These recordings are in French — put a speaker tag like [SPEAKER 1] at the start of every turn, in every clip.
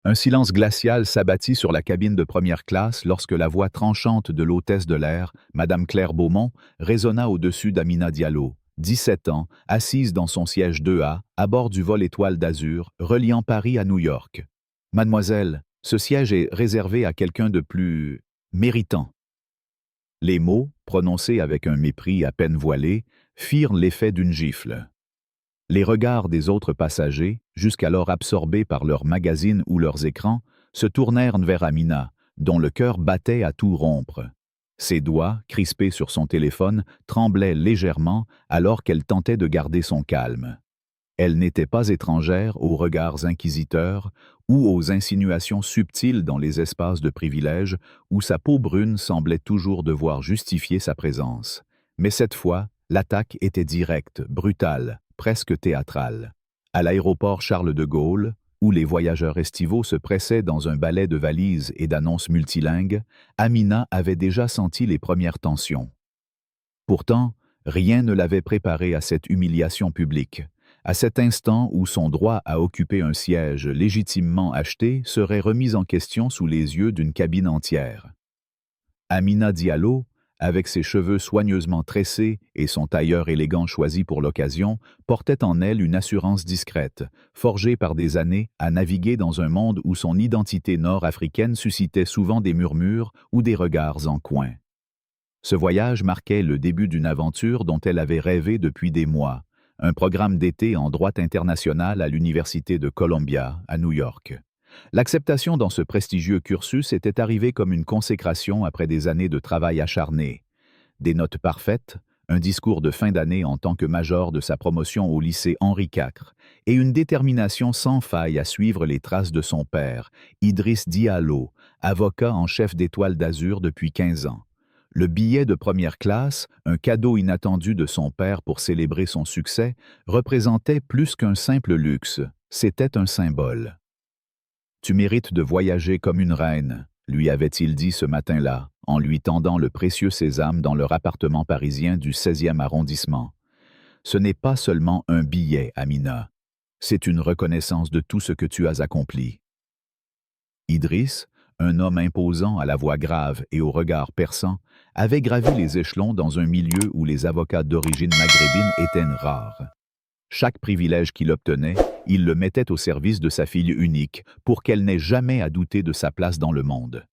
[SPEAKER 1] Un silence glacial s'abattit sur la cabine de première classe lorsque la voix tranchante de l'hôtesse de l'air, Madame Claire Beaumont, résonna au-dessus d'Amina Diallo, 17 ans, assise dans son siège 2A, à bord du vol Étoile d'Azur, reliant Paris à New York. « Mademoiselle, ce siège est réservé à quelqu'un de plus méritant. » Les mots, prononcés avec un mépris à peine voilé, firent l'effet d'une gifle. Les regards des autres passagers, jusqu'alors absorbés par leurs magazines ou leurs écrans, se tournèrent vers Amina, dont le cœur battait à tout rompre. Ses doigts, crispés sur son téléphone, tremblaient légèrement alors qu'elle tentait de garder son calme. Elle n'était pas étrangère aux regards inquisiteurs ou aux insinuations subtiles dans les espaces de privilège où sa peau brune semblait toujours devoir justifier sa présence. Mais cette fois, l'attaque était directe, brutale, presque théâtrale. À l'aéroport Charles de Gaulle, où les voyageurs estivaux se pressaient dans un ballet de valises et d'annonces multilingues, Amina avait déjà senti les premières tensions. Pourtant, rien ne l'avait préparée à cette humiliation publique, à cet instant où son droit à occuper un siège légitimement acheté serait remis en question sous les yeux d'une cabine entière. Amina Diallo, avec ses cheveux soigneusement tressés et son tailleur élégant choisi pour l'occasion, portait en elle une assurance discrète, forgée par des années à naviguer dans un monde où son identité nord-africaine suscitait souvent des murmures ou des regards en coin. Ce voyage marquait le début d'une aventure dont elle avait rêvé depuis des mois, un programme d'été en droit international à l'Université de Columbia, à New York. L'acceptation dans ce prestigieux cursus était arrivée comme une consécration après des années de travail acharné. Des notes parfaites, un discours de fin d'année en tant que major de sa promotion au lycée Henri IV, et une détermination sans faille à suivre les traces de son père, Idriss Diallo, avocat en chef d'Étoile d'Azur depuis 15 ans. Le billet de première classe, un cadeau inattendu de son père pour célébrer son succès, représentait plus qu'un simple luxe, c'était un symbole. « Tu mérites de voyager comme une reine », lui avait-il dit ce matin-là, en lui tendant le précieux sésame dans leur appartement parisien du 16e arrondissement. Ce n'est pas seulement un billet, Amina. C'est une reconnaissance de tout ce que tu as accompli. Idriss, un homme imposant à la voix grave et au regard perçant, avait gravi les échelons dans un milieu où les avocats d'origine maghrébine étaient rares. Chaque privilège qu'il obtenait, il le mettait au service de sa fille unique pour qu'elle n'ait jamais à douter de sa place dans le monde.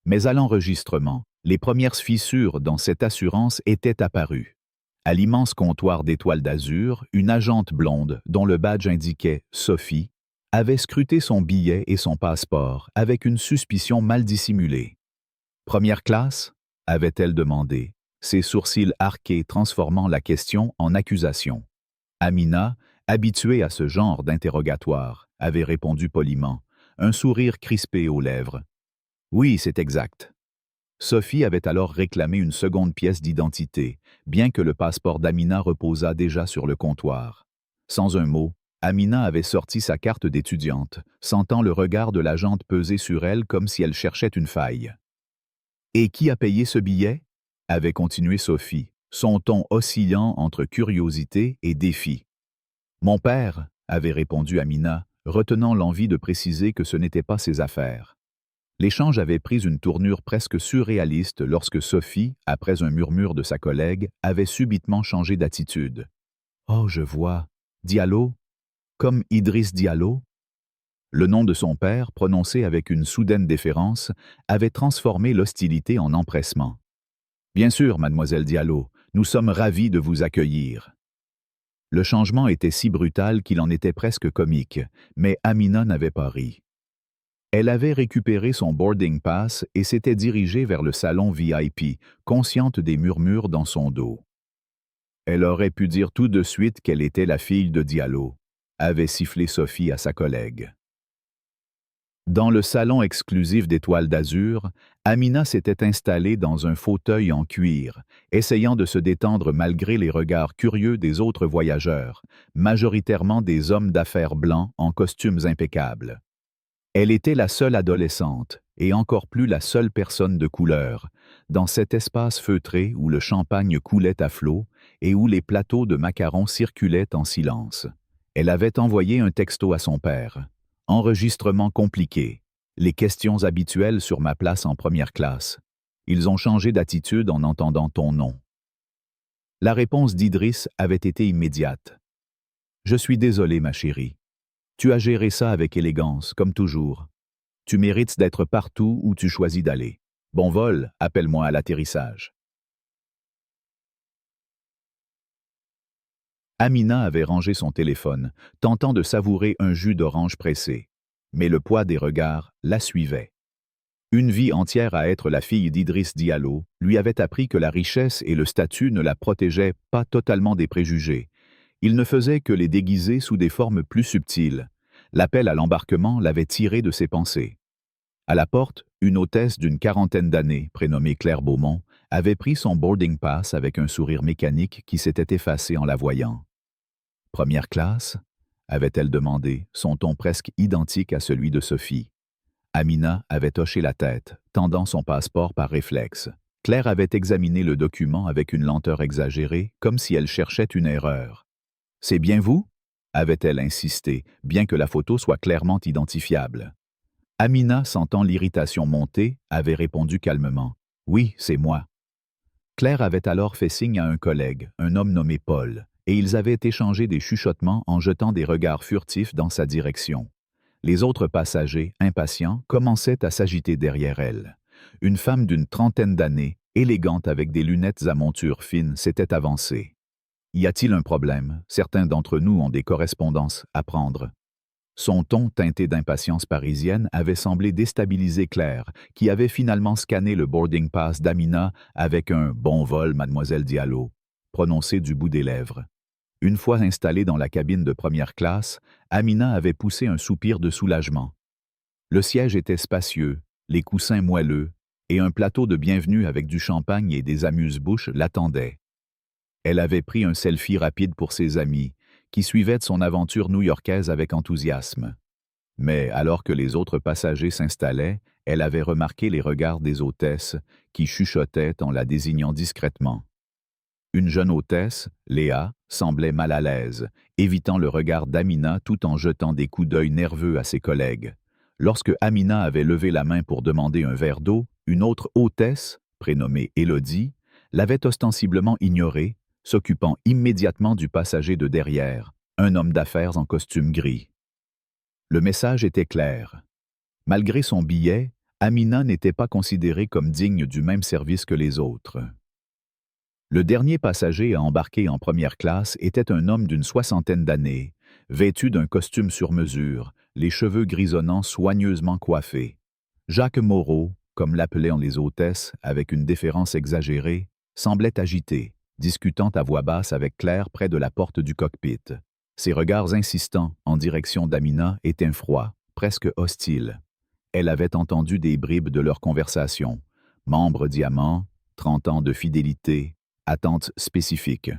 [SPEAKER 1] Mais à l'enregistrement, les premières fissures dans cette assurance étaient apparues. À l'immense comptoir d'Étoile d'Azur, une agente blonde, dont le badge indiquait « Sophie », avait scruté son billet et son passeport avec une suspicion mal dissimulée. « Première classe » avait-elle demandé, ses sourcils arqués transformant la question en accusation. Amina, habituée à ce genre d'interrogatoire, avait répondu poliment, un sourire crispé aux lèvres. « Oui, c'est exact. » Sophie avait alors réclamé une seconde pièce d'identité, bien que le passeport d'Amina reposât déjà sur le comptoir. Sans un mot, Amina avait sorti sa carte d'étudiante, sentant le regard de l'agente peser sur elle comme si elle cherchait une faille. « Et qui a payé ce billet ?» avait continué Sophie, son ton oscillant entre curiosité et défi. « Mon père » avait répondu Amina, retenant l'envie de préciser que ce n'était pas ses affaires. L'échange avait pris une tournure presque surréaliste lorsque Sophie, après un murmure de sa collègue, avait subitement changé d'attitude. « Oh, je vois. Diallo? Comme Idriss Diallo ?» Le nom de son père, prononcé avec une soudaine déférence, avait transformé l'hostilité en empressement. « Bien sûr, mademoiselle Diallo, nous sommes ravis de vous accueillir. » Le changement était si brutal qu'il en était presque comique, mais Amina n'avait pas ri. Elle avait récupéré son boarding pass et s'était dirigée vers le salon VIP, consciente des murmures dans son dos. Elle aurait pu dire tout de suite qu'elle était la fille de Diallo, avait sifflé Sophie à sa collègue. Dans le salon exclusif d'Étoile d'Azur, Amina s'était installée dans un fauteuil en cuir, essayant de se détendre malgré les regards curieux des autres voyageurs, majoritairement des hommes d'affaires blancs en costumes impeccables. Elle était la seule adolescente, et encore plus la seule personne de couleur, dans cet espace feutré où le champagne coulait à flots et où les plateaux de macarons circulaient en silence. Elle avait envoyé un texto à son père. Enregistrement compliqué. Les questions habituelles sur ma place en première classe. Ils ont changé d'attitude en entendant ton nom. La réponse d'Idriss avait été immédiate. Je suis désolé, ma chérie. Tu as géré ça avec élégance, comme toujours. Tu mérites d'être partout où tu choisis d'aller. Bon vol, appelle-moi à l'atterrissage. Amina avait rangé son téléphone, tentant de savourer un jus d'orange pressé. Mais le poids des regards la suivait. Une vie entière à être la fille d'Idriss Diallo lui avait appris que la richesse et le statut ne la protégeaient pas totalement des préjugés. Il ne faisait que les déguiser sous des formes plus subtiles. L'appel à l'embarquement l'avait tiré de ses pensées. À la porte, une hôtesse d'une quarantaine d'années, prénommée Claire Beaumont, avait pris son boarding pass avec un sourire mécanique qui s'était effacé en la voyant. « Première classe ?» avait-elle demandé, son ton presque identique à celui de Sophie. Amina avait hoché la tête, tendant son passeport par réflexe. Claire avait examiné le document avec une lenteur exagérée, comme si elle cherchait une erreur. « C'est bien vous ?» avait-elle insisté, bien que la photo soit clairement identifiable. Amina, sentant l'irritation monter, avait répondu calmement. « Oui, c'est moi. » Claire avait alors fait signe à un collègue, un homme nommé Paul, et ils avaient échangé des chuchotements en jetant des regards furtifs dans sa direction. Les autres passagers, impatients, commençaient à s'agiter derrière elle. Une femme d'une trentaine d'années, élégante avec des lunettes à monture fine, s'était avancée. « Y a-t-il un problème? Certains d'entre nous ont des correspondances à prendre. » Son ton teinté d'impatience parisienne avait semblé déstabiliser Claire, qui avait finalement scanné le boarding pass d'Amina avec un « bon vol, mademoiselle Diallo » prononcé du bout des lèvres. Une fois installée dans la cabine de première classe, Amina avait poussé un soupir de soulagement. Le siège était spacieux, les coussins moelleux, et un plateau de bienvenue avec du champagne et des amuse-bouches l'attendait. Elle avait pris un selfie rapide pour ses amis, qui suivaient de son aventure new-yorkaise avec enthousiasme. Mais alors que les autres passagers s'installaient, elle avait remarqué les regards des hôtesses, qui chuchotaient en la désignant discrètement. Une jeune hôtesse, Léa, semblait mal à l'aise, évitant le regard d'Amina tout en jetant des coups d'œil nerveux à ses collègues. Lorsque Amina avait levé la main pour demander un verre d'eau, une autre hôtesse, prénommée Élodie, l'avait ostensiblement ignorée, s'occupant immédiatement du passager de derrière, un homme d'affaires en costume gris. Le message était clair. Malgré son billet, Amina n'était pas considérée comme digne du même service que les autres. Le dernier passager à embarquer en première classe était un homme d'une soixantaine d'années, vêtu d'un costume sur mesure, les cheveux grisonnants soigneusement coiffés. Jacques Moreau, comme l'appelaient les hôtesses avec une déférence exagérée, semblait agité, discutant à voix basse avec Claire près de la porte du cockpit. Ses regards insistants en direction d'Amina étaient froids, presque hostiles. Elle avait entendu des bribes de leur conversation. Membre diamant, 30 ans de fidélité, attentes spécifiques.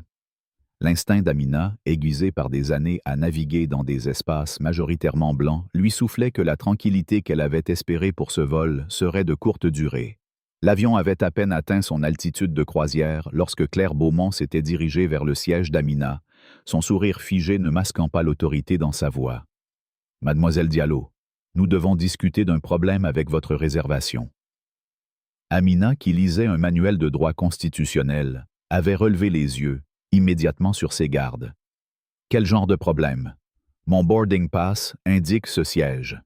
[SPEAKER 1] L'instinct d'Amina, aiguisé par des années à naviguer dans des espaces majoritairement blancs, lui soufflait que la tranquillité qu'elle avait espérée pour ce vol serait de courte durée. L'avion avait à peine atteint son altitude de croisière lorsque Claire Beaumont s'était dirigée vers le siège d'Amina, son sourire figé ne masquant pas l'autorité dans sa voix. « Mademoiselle Diallo, nous devons discuter d'un problème avec votre réservation. » Amina, qui lisait un manuel de droit constitutionnel, avait relevé les yeux, immédiatement sur ses gardes. « Quel genre de problème? Mon boarding pass indique ce siège. »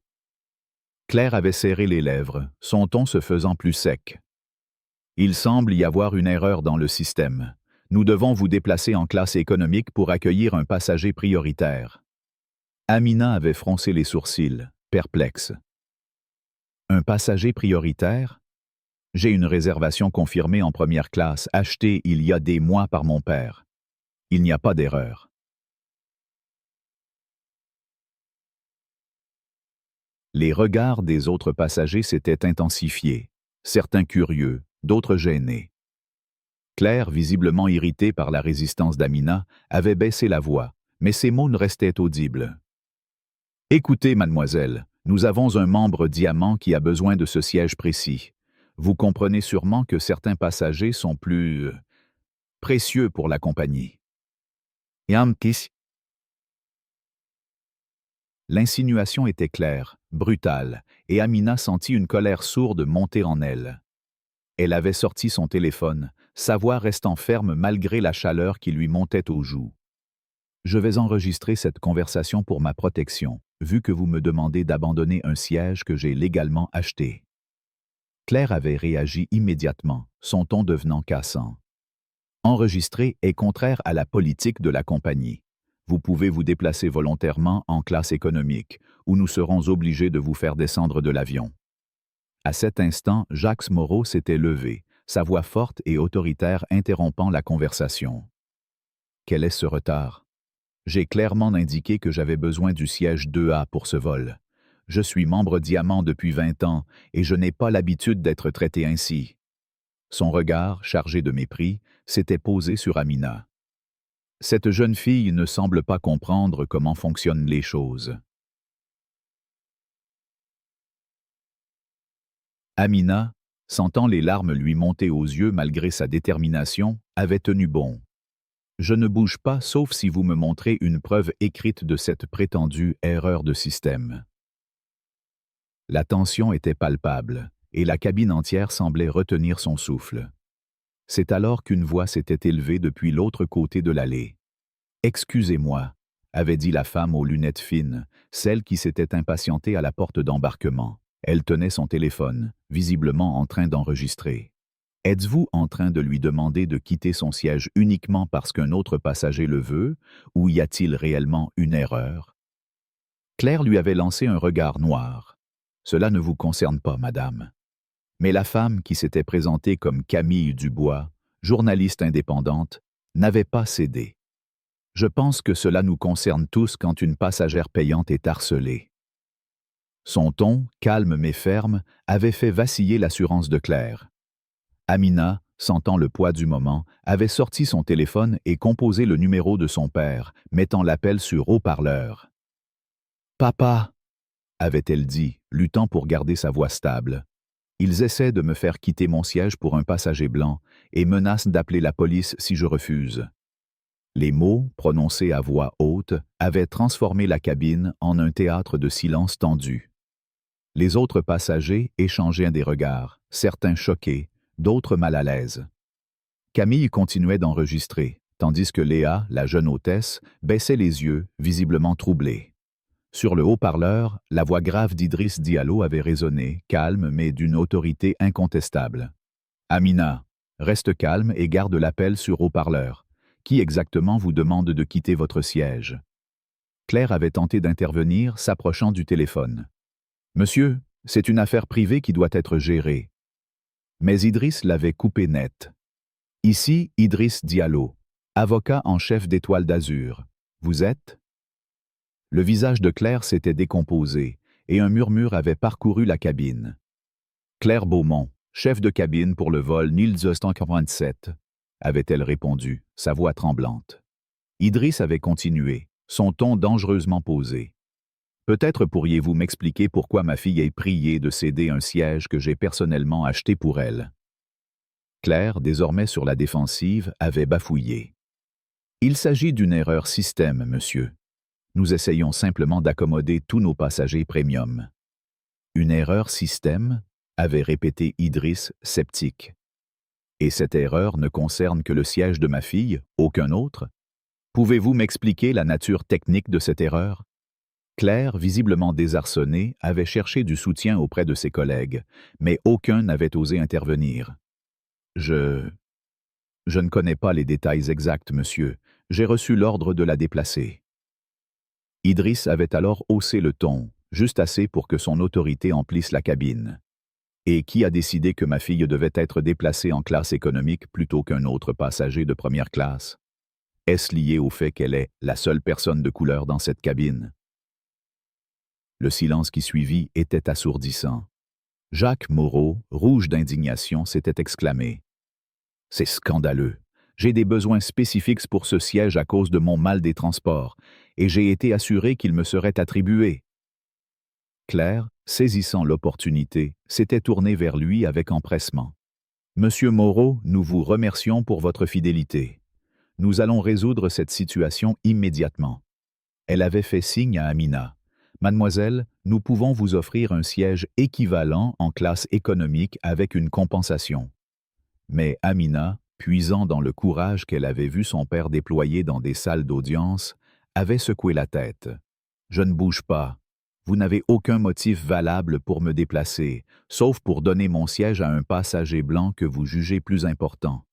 [SPEAKER 1] Claire avait serré les lèvres, son ton se faisant plus sec. « Il semble y avoir une erreur dans le système. Nous devons vous déplacer en classe économique pour accueillir un passager prioritaire. » Amina avait froncé les sourcils, perplexe. « Un passager prioritaire? J'ai une réservation confirmée en première classe, achetée il y a des mois par mon père. Il n'y a pas d'erreur. » Les regards des autres passagers s'étaient intensifiés, certains curieux, d'autres gênés. Claire, visiblement irritée par la résistance d'Amina, avait baissé la voix, mais ses mots ne restaient audibles. « Écoutez, mademoiselle, nous avons un membre diamant qui a besoin de ce siège précis. Vous comprenez sûrement que certains passagers sont plus précieux pour la compagnie. » L'insinuation était claire, brutale, et Amina sentit une colère sourde monter en elle. Elle avait sorti son téléphone, sa voix restant ferme malgré la chaleur qui lui montait aux joues. « Je vais enregistrer cette conversation pour ma protection, vu que vous me demandez d'abandonner un siège que j'ai légalement acheté. » Claire avait réagi immédiatement, son ton devenant cassant. « Enregistrer est contraire à la politique de la compagnie. Vous pouvez vous déplacer volontairement en classe économique, ou nous serons obligés de vous faire descendre de l'avion. » À cet instant, Jacques Moreau s'était levé, sa voix forte et autoritaire interrompant la conversation. « Quel est ce retard? J'ai clairement indiqué que j'avais besoin du siège 2A pour ce vol. Je suis membre Diamant depuis 20 ans et je n'ai pas l'habitude d'être traité ainsi. » Son regard, chargé de mépris, s'était posé sur Amina. Cette jeune fille ne semble pas comprendre comment fonctionnent les choses. Amina, sentant les larmes lui monter aux yeux malgré sa détermination, avait tenu bon. « Je ne bouge pas sauf si vous me montrez une preuve écrite de cette prétendue erreur de système. » La tension était palpable, et la cabine entière semblait retenir son souffle. C'est alors qu'une voix s'était élevée depuis l'autre côté de l'allée. « Excusez-moi » avait dit la femme aux lunettes fines, celle qui s'était impatientée à la porte d'embarquement. Elle tenait son téléphone, visiblement en train d'enregistrer. « Êtes-vous en train de lui demander de quitter son siège uniquement parce qu'un autre passager le veut, ou y a-t-il réellement une erreur ?» Claire lui avait lancé un regard noir. « Cela ne vous concerne pas, madame. » Mais la femme qui s'était présentée comme Camille Dubois, journaliste indépendante, n'avait pas cédé. « Je pense que cela nous concerne tous quand une passagère payante est harcelée. » Son ton, calme mais ferme, avait fait vaciller l'assurance de Claire. Amina, sentant le poids du moment, avait sorti son téléphone et composé le numéro de son père, mettant l'appel sur haut-parleur. « Papa !» avait-elle dit, luttant pour garder sa voix stable. « Ils essaient de me faire quitter mon siège pour un passager blanc et menacent d'appeler la police si je refuse. » Les mots, prononcés à voix haute, avaient transformé la cabine en un théâtre de silence tendu. Les autres passagers échangeaient des regards, certains choqués, d'autres mal à l'aise. Camille continuait d'enregistrer, tandis que Léa, la jeune hôtesse, baissait les yeux, visiblement troublée. Sur le haut-parleur, la voix grave d'Idriss Diallo avait résonné, calme mais d'une autorité incontestable. « Amina, reste calme et garde l'appel sur haut-parleur. Qui exactement vous demande de quitter votre siège ?» Claire avait tenté d'intervenir, s'approchant du téléphone. « Monsieur, c'est une affaire privée qui doit être gérée. » Mais Idriss l'avait coupé net. « Ici, Idriss Diallo, avocat en chef d'Étoile d'Azur. Vous êtes ?» Le visage de Claire s'était décomposé, et un murmure avait parcouru la cabine. « Claire Beaumont, chef de cabine pour le vol Nil 247, » avait-elle répondu, sa voix tremblante. Idriss avait continué, son ton dangereusement posé. « Peut-être pourriez-vous m'expliquer pourquoi ma fille est priée de céder un siège que j'ai personnellement acheté pour elle. » Claire, désormais sur la défensive, avait bafouillé. « Il s'agit d'une erreur système, monsieur. Nous essayons simplement d'accommoder tous nos passagers premium. » « Une erreur système ?» avait répété Idriss, sceptique. « Et cette erreur ne concerne que le siège de ma fille, aucun autre? Pouvez-vous m'expliquer la nature technique de cette erreur ?» Claire, visiblement désarçonnée, avait cherché du soutien auprès de ses collègues, mais aucun n'avait osé intervenir. « Je ne connais pas les détails exacts, monsieur. J'ai reçu l'ordre de la déplacer. » Idriss avait alors haussé le ton, juste assez pour que son autorité emplisse la cabine. « Et qui a décidé que ma fille devait être déplacée en classe économique plutôt qu'un autre passager de première classe? Est-ce lié au fait qu'elle est la seule personne de couleur dans cette cabine? » Le silence qui suivit était assourdissant. Jacques Moreau, rouge d'indignation, s'était exclamé. « C'est scandaleux. J'ai des besoins spécifiques pour ce siège à cause de mon mal des transports, et j'ai été assuré qu'il me serait attribué. » Claire, saisissant l'opportunité, s'était tournée vers lui avec empressement. « Monsieur Moreau, nous vous remercions pour votre fidélité. Nous allons résoudre cette situation immédiatement. » Elle avait fait signe à Amina. Mademoiselle, nous pouvons vous offrir un siège équivalent en classe économique avec une compensation. Mais Amina, puisant dans le courage qu'elle avait vu son père déployer dans des salles d'audience, avait secoué la tête. Je ne bouge pas. Vous n'avez aucun motif valable pour me déplacer, sauf pour donner mon siège à un passager blanc que vous jugez plus important.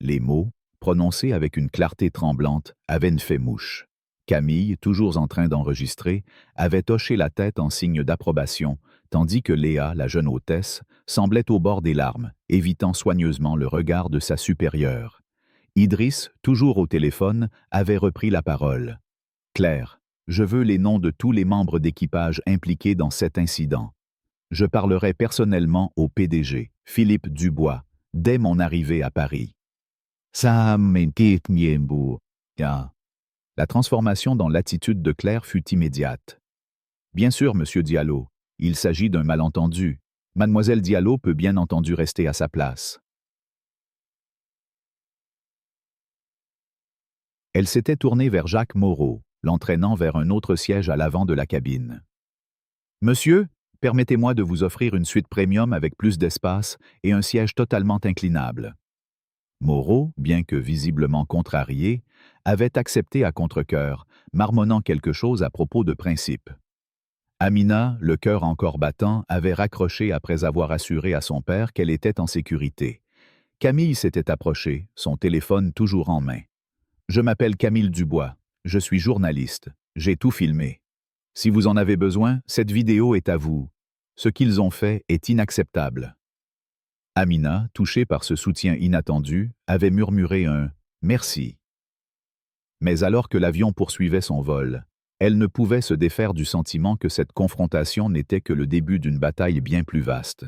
[SPEAKER 1] Les mots, prononcés avec une clarté tremblante, avaient fait mouche. Camille, toujours en train d'enregistrer, avait hoché la tête en signe d'approbation, tandis que Léa, la jeune hôtesse, semblait au bord des larmes, évitant soigneusement le regard de sa supérieure. Idriss, toujours au téléphone, avait repris la parole. « Claire, je veux les noms de tous les membres d'équipage impliqués dans cet incident. Je parlerai personnellement au PDG, Philippe Dubois, dès mon arrivée à Paris. » La transformation dans l'attitude de Claire fut immédiate. « Bien sûr, monsieur Diallo, il s'agit d'un malentendu. Mademoiselle Diallo peut bien entendu rester à sa place. » Elle s'était tournée vers Jacques Moreau, l'entraînant vers un autre siège à l'avant de la cabine. « Monsieur, permettez-moi de vous offrir une suite premium avec plus d'espace et un siège totalement inclinable. » Moreau, bien que visiblement contrarié, avait accepté à contre-cœur, marmonnant quelque chose à propos de principe. Amina, le cœur encore battant, avait raccroché après avoir assuré à son père qu'elle était en sécurité. Camille s'était approchée, son téléphone toujours en main. « Je m'appelle Camille Dubois. Je suis journaliste. J'ai tout filmé. Si vous en avez besoin, cette vidéo est à vous. Ce qu'ils ont fait est inacceptable. » Amina, touchée par ce soutien inattendu, avait murmuré un « merci ». Mais alors que l'avion poursuivait son vol, elle ne pouvait se défaire du sentiment que cette confrontation n'était que le début d'une bataille bien plus vaste.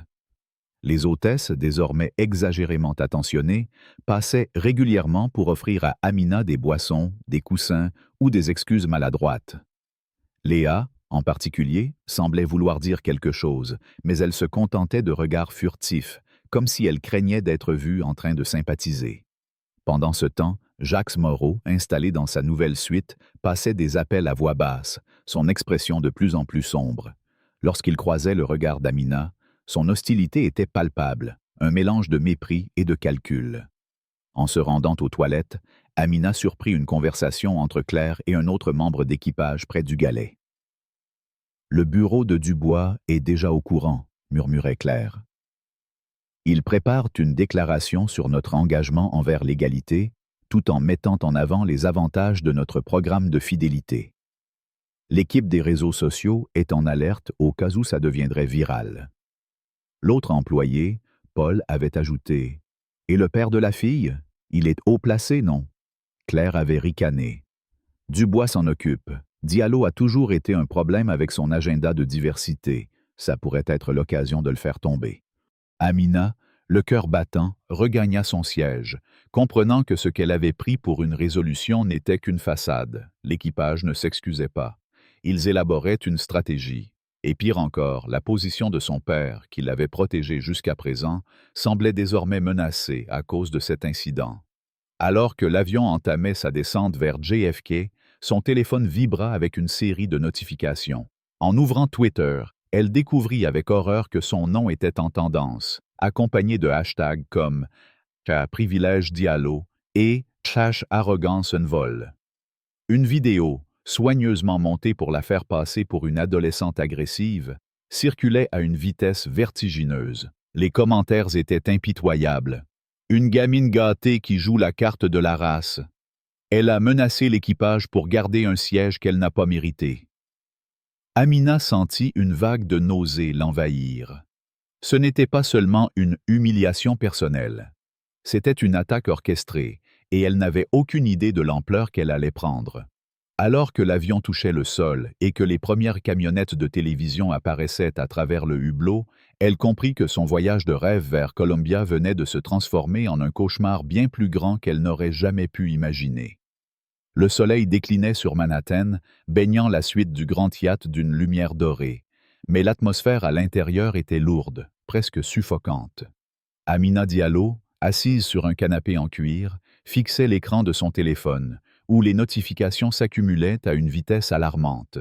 [SPEAKER 1] Les hôtesses, désormais exagérément attentionnées, passaient régulièrement pour offrir à Amina des boissons, des coussins ou des excuses maladroites. Léa, en particulier, semblait vouloir dire quelque chose, mais elle se contentait de regards furtifs, comme si elle craignait d'être vue en train de sympathiser. Pendant ce temps, Jacques Moreau, installé dans sa nouvelle suite, passait des appels à voix basse, son expression de plus en plus sombre. Lorsqu'il croisait le regard d'Amina, son hostilité était palpable, un mélange de mépris et de calcul. En se rendant aux toilettes, Amina surprit une conversation entre Claire et un autre membre d'équipage près du galet. « Le bureau de Dubois est déjà au courant, » murmurait Claire. « Ils préparent une déclaration sur notre engagement envers l'égalité, tout en mettant en avant les avantages de notre programme de fidélité. L'équipe des réseaux sociaux est en alerte au cas où ça deviendrait viral. » L'autre employé, Paul, avait ajouté « Et le père de la fille? Il est haut placé, non ?» Claire avait ricané. « Dubois s'en occupe. Diallo a toujours été un problème avec son agenda de diversité. Ça pourrait être l'occasion de le faire tomber. » Amina, le cœur battant, regagna son siège, comprenant que ce qu'elle avait pris pour une résolution n'était qu'une façade. L'équipage ne s'excusait pas. Ils élaboraient une stratégie. Et pire encore, la position de son père, qui l'avait protégé jusqu'à présent, semblait désormais menacée à cause de cet incident. Alors que l'avion entamait sa descente vers JFK, son téléphone vibra avec une série de notifications. En ouvrant Twitter, elle découvrit avec horreur que son nom était en tendance, accompagné de hashtags comme « privilège Diallo » et « arrogance vol ». Une vidéo, soigneusement montée pour la faire passer pour une adolescente agressive, circulait à une vitesse vertigineuse. Les commentaires étaient impitoyables. « Une gamine gâtée qui joue la carte de la race. Elle a menacé l'équipage pour garder un siège qu'elle n'a pas mérité. » Amina sentit une vague de nausée l'envahir. Ce n'était pas seulement une humiliation personnelle. C'était une attaque orchestrée, et elle n'avait aucune idée de l'ampleur qu'elle allait prendre. Alors que l'avion touchait le sol et que les premières camionnettes de télévision apparaissaient à travers le hublot, elle comprit que son voyage de rêve vers Columbia venait de se transformer en un cauchemar bien plus grand qu'elle n'aurait jamais pu imaginer. Le soleil déclinait sur Manhattan, baignant la suite du grand yacht d'une lumière dorée, mais l'atmosphère à l'intérieur était lourde, presque suffocante. Amina Diallo, assise sur un canapé en cuir, fixait l'écran de son téléphone, où les notifications s'accumulaient à une vitesse alarmante.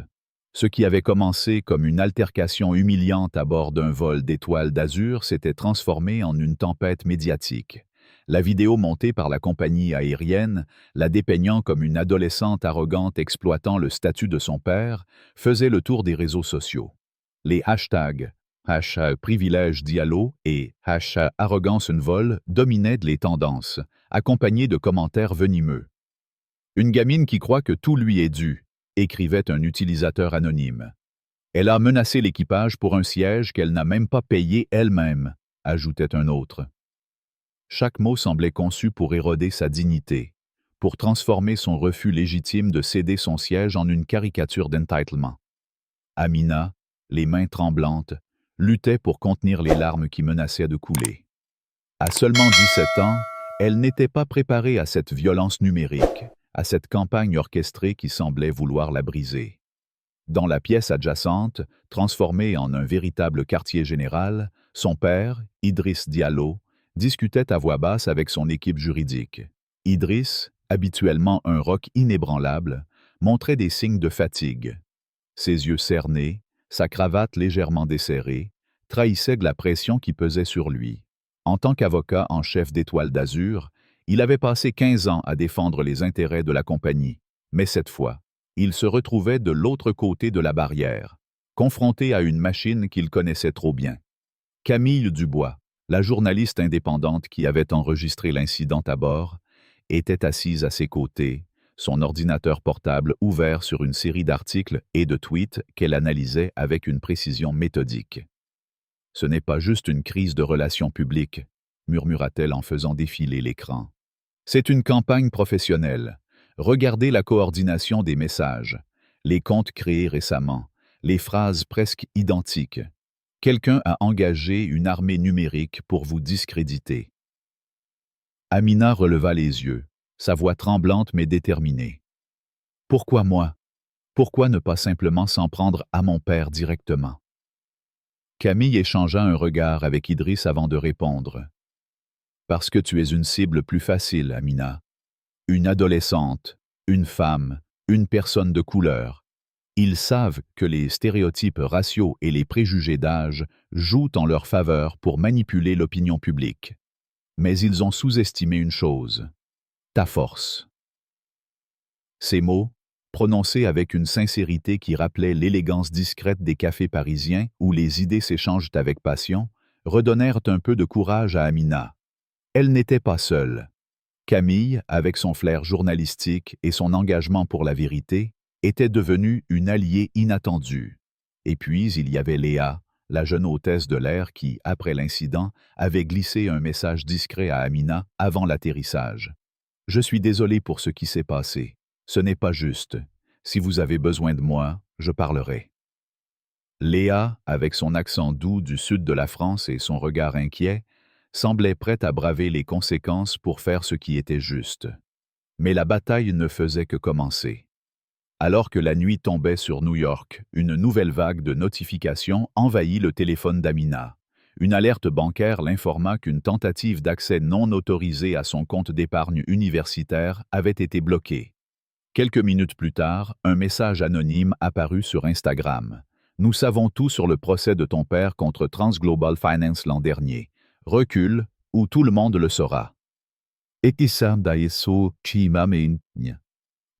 [SPEAKER 1] Ce qui avait commencé comme une altercation humiliante à bord d'un vol d'Étoile d'Azur s'était transformé en une tempête médiatique. La vidéo montée par la compagnie aérienne, la dépeignant comme une adolescente arrogante exploitant le statut de son père, faisait le tour des réseaux sociaux. Les hashtags #privilège Diallo et #arrogance vol dominaient les tendances, accompagnés de commentaires venimeux. Une gamine qui croit que tout lui est dû, écrivait un utilisateur anonyme. Elle a menacé l'équipage pour un siège qu'elle n'a même pas payé elle-même, ajoutait un autre. Chaque mot semblait conçu pour éroder sa dignité, pour transformer son refus légitime de céder son siège en une caricature d'entitlement. Amina, les mains tremblantes, luttait pour contenir les larmes qui menaçaient de couler. À seulement 17 ans, elle n'était pas préparée à cette violence numérique, à cette campagne orchestrée qui semblait vouloir la briser. Dans la pièce adjacente, transformée en un véritable quartier général, son père, Idriss Diallo, discutait à voix basse avec son équipe juridique. Idriss, habituellement un roc inébranlable, montrait des signes de fatigue. Ses yeux cernés, sa cravate légèrement desserrée, trahissaient la pression qui pesait sur lui. En tant qu'avocat en chef d'Étoile d'Azur, il avait passé 15 ans à défendre les intérêts de la compagnie, mais cette fois, il se retrouvait de l'autre côté de la barrière, confronté à une machine qu'il connaissait trop bien. Camille Dubois, la journaliste indépendante qui avait enregistré l'incident à bord, était assise à ses côtés, son ordinateur portable ouvert sur une série d'articles et de tweets qu'elle analysait avec une précision méthodique. « Ce n'est pas juste une crise de relations publiques », murmura-t-elle en faisant défiler l'écran. « C'est une campagne professionnelle. Regardez la coordination des messages, les comptes créés récemment, les phrases presque identiques. Quelqu'un a engagé une armée numérique pour vous discréditer. » Amina releva les yeux, sa voix tremblante mais déterminée. « Pourquoi moi? Pourquoi ne pas simplement s'en prendre à mon père directement ?» Camille échangea un regard avec Idriss avant de répondre. « Parce que tu es une cible plus facile, Amina. Une adolescente, une femme, une personne de couleur. Ils savent que les stéréotypes raciaux et les préjugés d'âge jouent en leur faveur pour manipuler l'opinion publique. Mais ils ont sous-estimé une chose, ta force. » Ces mots, prononcés avec une sincérité qui rappelait l'élégance discrète des cafés parisiens où les idées s'échangent avec passion, redonnèrent un peu de courage à Amina. Elle n'était pas seule. Camille, avec son flair journalistique et son engagement pour la vérité, était devenue une alliée inattendue. Et puis il y avait Léa, la jeune hôtesse de l'air qui, après l'incident, avait glissé un message discret à Amina avant l'atterrissage. « Je suis désolé pour ce qui s'est passé. Ce n'est pas juste. Si vous avez besoin de moi, je parlerai. » Léa, avec son accent doux du sud de la France et son regard inquiet, semblait prête à braver les conséquences pour faire ce qui était juste. Mais la bataille ne faisait que commencer. Alors que la nuit tombait sur New York, une nouvelle vague de notifications envahit le téléphone d'Amina. Une alerte bancaire l'informa qu'une tentative d'accès non autorisé à son compte d'épargne universitaire avait été bloquée. Quelques minutes plus tard, un message anonyme apparut sur Instagram. « Nous savons tout sur le procès de ton père contre Transglobal Finance l'an dernier. Recule, ou tout le monde le saura. »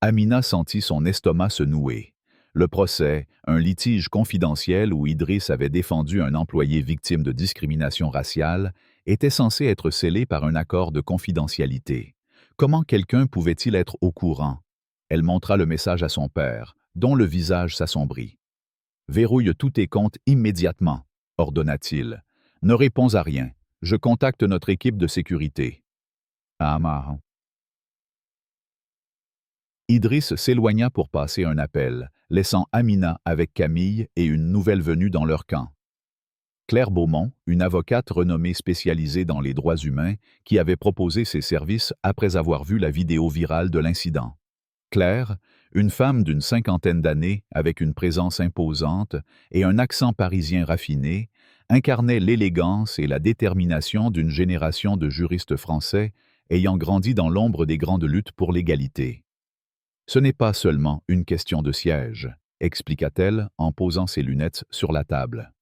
[SPEAKER 1] Amina sentit son estomac se nouer. Le procès, un litige confidentiel où Idriss avait défendu un employé victime de discrimination raciale, était censé être scellé par un accord de confidentialité. Comment quelqu'un pouvait-il être au courant? Elle montra le message à son père, dont le visage s'assombrit. « Verrouille tous tes comptes immédiatement, » ordonna-t-il. « Ne réponds à rien. Je contacte notre équipe de sécurité. » Idriss s'éloigna pour passer un appel, laissant Amina avec Camille et une nouvelle venue dans leur camp. Claire Beaumont, une avocate renommée spécialisée dans les droits humains, qui avait proposé ses services après avoir vu la vidéo virale de l'incident. Claire, une femme d'une 50aine d'années avec une présence imposante et un accent parisien raffiné, incarnait l'élégance et la détermination d'une génération de juristes français ayant grandi dans l'ombre des grandes luttes pour l'égalité. Ce n'est pas seulement une question de siège. expliqua-t-elle en posant ses lunettes sur la table.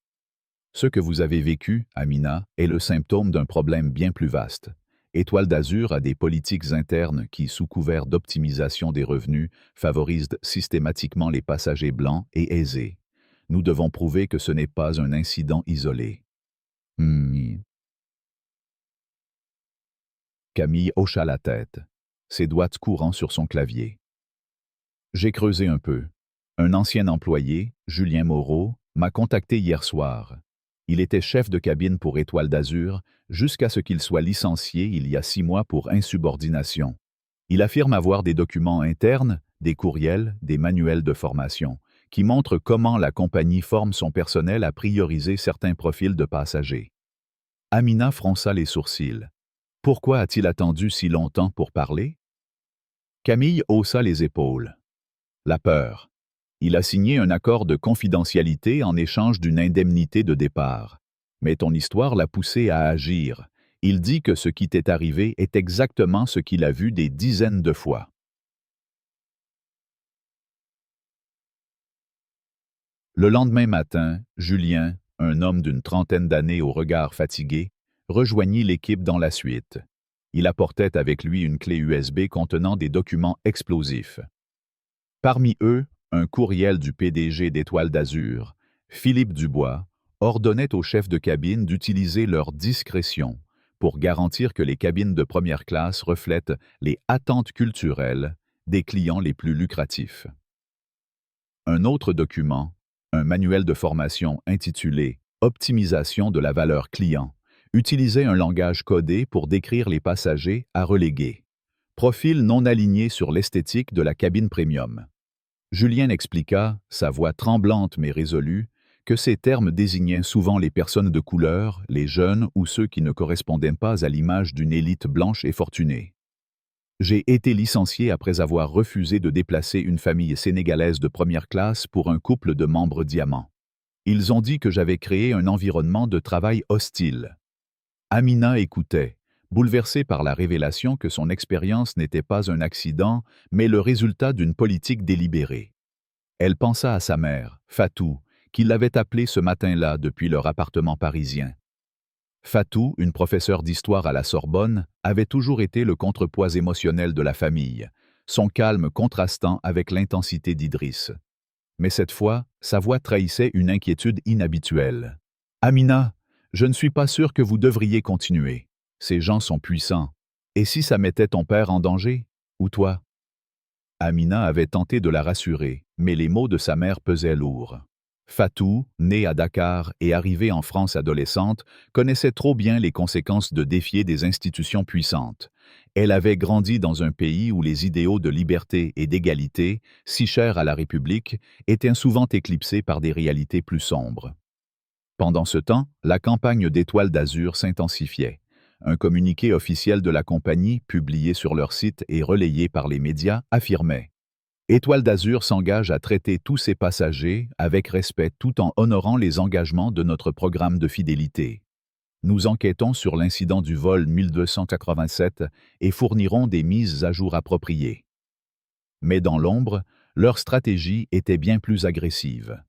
[SPEAKER 1] Ce que vous avez vécu, Amina, est le symptôme d'un problème bien plus vaste. Étoile d'Azur a des politiques internes qui, sous couvert d'optimisation des revenus, favorisent systématiquement les passagers blancs et aisés. Nous devons prouver que ce n'est pas un incident isolé. Hmm. Camille hocha la tête, ses doigts courant sur son clavier. J'ai creusé un peu. Un ancien employé, Julien Moreau, m'a contacté hier soir. Il était chef de cabine pour Étoile d'Azur jusqu'à ce qu'il soit licencié il y a 6 mois pour insubordination. Il affirme avoir des documents internes, des courriels, des manuels de formation, qui montrent comment la compagnie forme son personnel à prioriser certains profils de passagers. Amina fronça les sourcils. Pourquoi a-t-il attendu si longtemps pour parler? Camille haussa les épaules. La peur. Il a signé un accord de confidentialité en échange d'une indemnité de départ. Mais ton histoire l'a poussé à agir. Il dit que ce qui t'est arrivé est exactement ce qu'il a vu des dizaines de fois. Le lendemain matin, Julien, un homme d'une trentaine d'années au regard fatigué, rejoignit l'équipe dans la suite. Il apportait avec lui une clé USB contenant des documents explosifs. Parmi eux, un courriel du PDG d'Étoile d'Azur, Philippe Dubois, ordonnait aux chefs de cabine d'utiliser leur discrétion pour garantir que les cabines de première classe reflètent les attentes culturelles des clients les plus lucratifs. Un autre document, un manuel de formation intitulé « Optimisation de la valeur client », utilisait un langage codé pour décrire les passagers à reléguer. Profil non aligné sur l'esthétique de la cabine premium. Julien expliqua, sa voix tremblante mais résolue, que ces termes désignaient souvent les personnes de couleur, les jeunes ou ceux qui ne correspondaient pas à l'image d'une élite blanche et fortunée. J'ai été licencié après avoir refusé de déplacer une famille sénégalaise de première classe pour un couple de membres diamants. Ils ont dit que j'avais créé un environnement de travail hostile. Amina écoutait, bouleversée par la révélation que son expérience n'était pas un accident, mais le résultat d'une politique délibérée. Elle pensa à sa mère, Fatou, qui l'avait appelée ce matin-là depuis leur appartement parisien. Fatou, une professeure d'histoire à la Sorbonne, avait toujours été le contrepoids émotionnel de la famille, son calme contrastant avec l'intensité d'Idriss. Mais cette fois, sa voix trahissait une inquiétude inhabituelle. « Amina, je ne suis pas sûr que vous devriez continuer. Ces gens sont puissants. Et si ça mettait ton père en danger? Ou toi? » Amina avait tenté de la rassurer, mais les mots de sa mère pesaient lourd. Fatou, née à Dakar et arrivée en France adolescente, connaissait trop bien les conséquences de défier des institutions puissantes. Elle avait grandi dans un pays où les idéaux de liberté et d'égalité, si chers à la République, étaient souvent éclipsés par des réalités plus sombres. Pendant ce temps, la campagne d'Étoile d'Azur s'intensifiait. Un communiqué officiel de la compagnie, publié sur leur site et relayé par les médias, affirmait « Étoile d'Azur s'engage à traiter tous ses passagers avec respect tout en honorant les engagements de notre programme de fidélité. Nous enquêtons sur l'incident du vol 1287 et fournirons des mises à jour appropriées. » Mais dans l'ombre, leur stratégie était bien plus agressive.